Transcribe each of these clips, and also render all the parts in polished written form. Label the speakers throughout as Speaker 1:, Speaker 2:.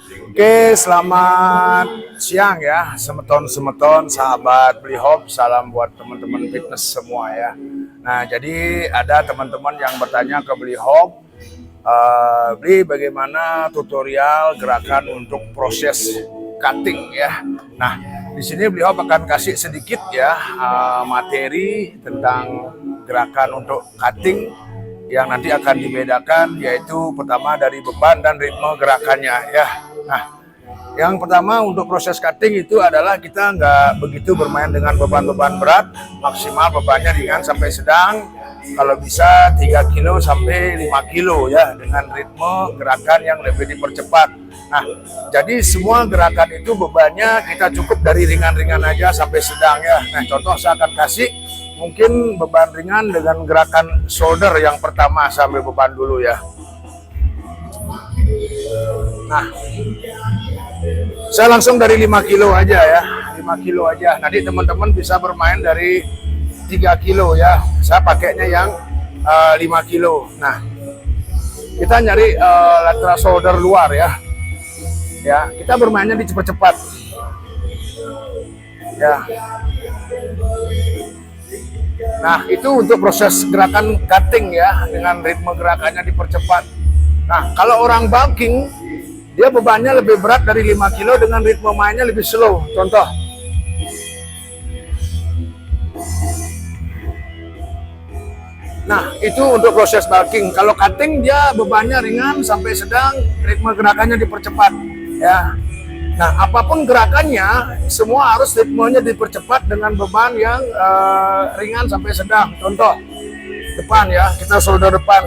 Speaker 1: Oke, selamat siang ya, semeton-semeton, sahabat Blihop, salam buat teman-teman fitness semua ya. Nah, jadi ada teman-teman yang bertanya ke Blihop, Bli, bagaimana tutorial gerakan untuk proses cutting ya. Nah, di sini Blihop akan kasih sedikit ya materi tentang gerakan untuk cutting yang nanti akan dibedakan, yaitu pertama dari beban dan ritme gerakannya ya. Nah, yang pertama untuk proses cutting itu adalah kita nggak begitu bermain dengan beban-beban berat, maksimal bebannya ringan sampai sedang, kalau bisa 3 kilo sampai 5 kilo ya, dengan ritme gerakan yang lebih dipercepat. Nah, jadi semua gerakan itu bebannya kita cukup dari ringan-ringan aja sampai sedang ya. Nah, contoh saya akan kasih mungkin beban ringan dengan gerakan shoulder yang pertama, sambil beban dulu ya. Nah, saya langsung dari 5 kilo aja ya, 5 kilo aja. Nanti teman-teman bisa bermain dari 3 kilo ya. Saya pakainya yang 5 kilo. Nah, kita nyari lateral shoulder luar ya. Ya, kita bermainnya di cepat-cepat. Ya. Nah, itu untuk proses gerakan cutting ya, dengan ritme gerakannya dipercepat. Nah, kalau orang bulking, dia bebannya lebih berat dari 5 kilo dengan ritme mainnya lebih slow. Contoh. Nah, itu untuk proses bulking. Kalau cutting, dia bebannya ringan sampai sedang, ritme gerakannya dipercepat. Ya. Nah, apapun gerakannya, semua harus ritmenya dipercepat dengan beban yang ringan sampai sedang. Contoh, depan ya, kita shoulder depan.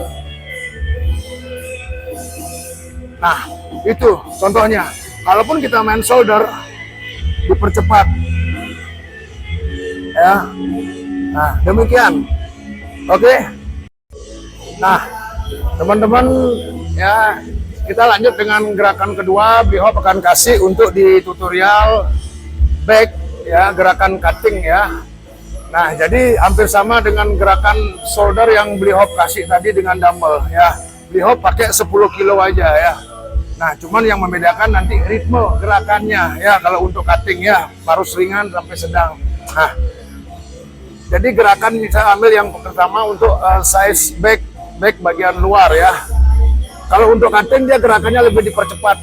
Speaker 1: Nah, itu contohnya. Kalaupun kita main shoulder, dipercepat. Ya. Nah, demikian. Oke. Nah, teman-teman ya, kita lanjut dengan gerakan kedua. Blihop akan kasih untuk di tutorial back ya, gerakan cutting ya. Nah, jadi hampir sama dengan gerakan shoulder yang Blihop kasih tadi dengan dumbbell ya. Blihop pakai 10 kilo aja ya. Nah, cuman yang membedakan nanti ritme gerakannya ya. Kalau untuk cutting ya, harus ringan sampai sedang. Nah, jadi gerakan saya ambil yang pertama untuk size back bagian luar ya. Kalau untuk cutting dia gerakannya lebih dipercepat.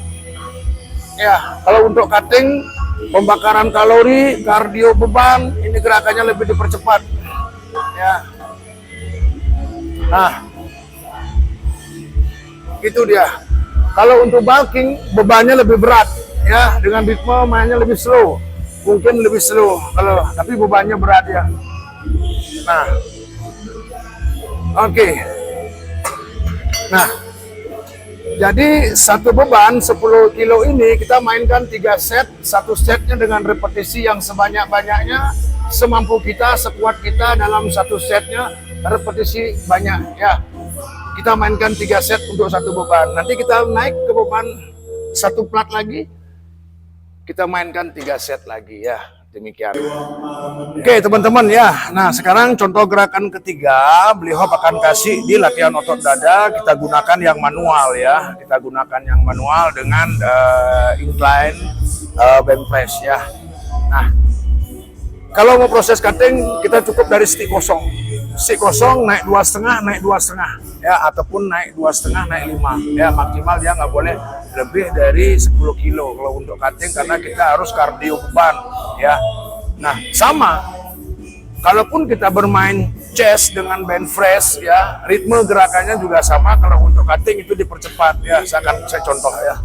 Speaker 1: Ya, kalau untuk cutting pembakaran kalori, kardio beban, ini gerakannya lebih dipercepat. Ya. Nah, itu dia. Kalau untuk bulking bebannya lebih berat ya, dengan ritme mainnya lebih slow. Mungkin lebih slow kalau, tapi bebannya berat ya. Nah. Oke. Nah, jadi satu beban 10 kilo ini kita mainkan 3 set, satu setnya dengan repetisi yang sebanyak-banyaknya, semampu kita, sekuat kita dalam satu setnya, repetisi banyak ya. Kita mainkan 3 set untuk satu beban. Nanti kita naik ke beban satu plat lagi, kita mainkan 3 set lagi ya. Demikian. Oke teman-teman ya. Nah, sekarang contoh gerakan ketiga, Blihop akan kasih di latihan otot dada. Kita gunakan yang manual ya. Kita gunakan yang manual dengan incline bench press ya. Nah, kalau mau proses cutting, kita cukup dari stick kosong. Stick kosong naik 2,5, naik 2,5 ya, ataupun naik 2,5, naik 5 ya. Maksimal dia nggak boleh lebih dari 10 kilo kalau untuk cutting, karena kita harus kardio beban ya. Nah, sama kalaupun kita bermain chest dengan bench press ya, ritme gerakannya juga sama. Kalau untuk cutting itu dipercepat ya. Saya contoh ya.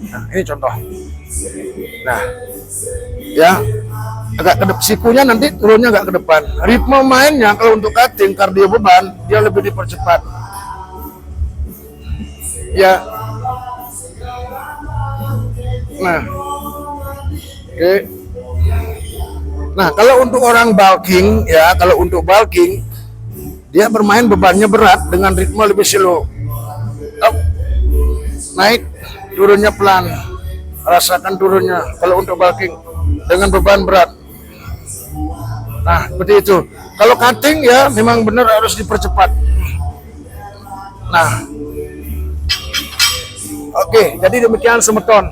Speaker 1: Nah, ini contoh. Nah, ya, agak ke depan, sikunya nanti turunnya agak ke depan. Ritme mainnya kalau untuk cutting kardio beban dia lebih dipercepat. Ya. Nah. Oke. Nah, kalau untuk orang bulking ya, kalau untuk bulking dia bermain bebannya berat dengan ritme lebih slow. Naik, turunnya pelan. Rasakan turunnya kalau untuk bulking dengan beban berat. Nah, seperti itu. Kalau cutting ya memang benar harus dipercepat. Nah, Oke, jadi demikian semeton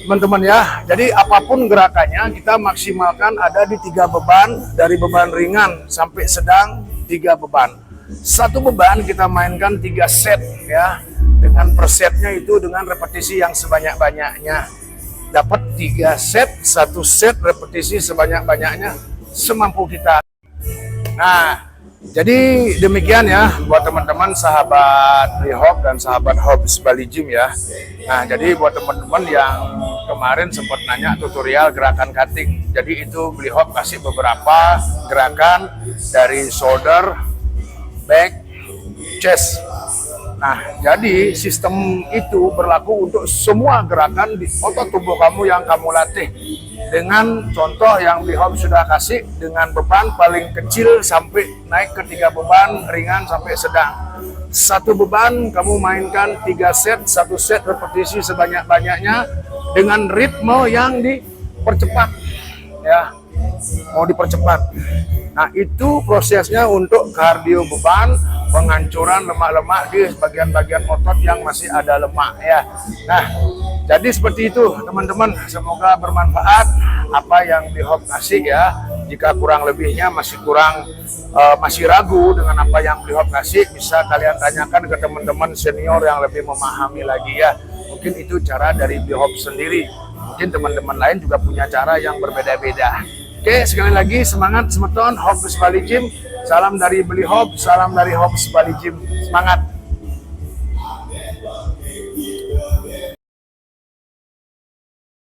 Speaker 1: teman-teman ya. Jadi apapun gerakannya kita maksimalkan ada di 3 beban, dari beban ringan sampai sedang 3 beban. Satu beban kita mainkan 3 set ya. Dengan per setnya itu dengan repetisi yang sebanyak-banyaknya. Dapat 3 set, 1 set repetisi sebanyak-banyaknya semampu kita. Nah, jadi demikian ya buat teman-teman sahabat Rehab dan sahabat Hobbs Bali Gym ya. Nah, jadi buat teman-teman yang kemarin sempat nanya tutorial gerakan cutting. Jadi itu Rehab kasih beberapa gerakan dari shoulder, back, chest. Nah, jadi sistem itu berlaku untuk semua gerakan di otot tubuh kamu yang kamu latih. Dengan contoh yang Rehab sudah kasih, dengan beban paling kecil sampai naik ke 3 beban, ringan sampai sedang. Satu beban kamu mainkan 3 set, 1 set repetisi sebanyak-banyaknya dengan ritme yang dipercepat. Ya, mau dipercepat. Nah, itu prosesnya untuk kardio beban, penghancuran lemak-lemak di bagian-bagian otot yang masih ada lemak ya. Nah, jadi seperti itu teman-teman, semoga bermanfaat apa yang Rehab kasih ya. Jika kurang lebihnya masih ragu dengan apa yang Rehab kasih, bisa kalian tanyakan ke teman-teman senior yang lebih memahami lagi ya. Mungkin itu cara dari Rehab sendiri. Mungkin teman-teman lain juga punya cara yang berbeda-beda. Oke, sekali lagi semangat semeton Hobbs Bali Gym. Salam dari Beli Hobbs, salam dari Hobbs Bali Gym. Semangat.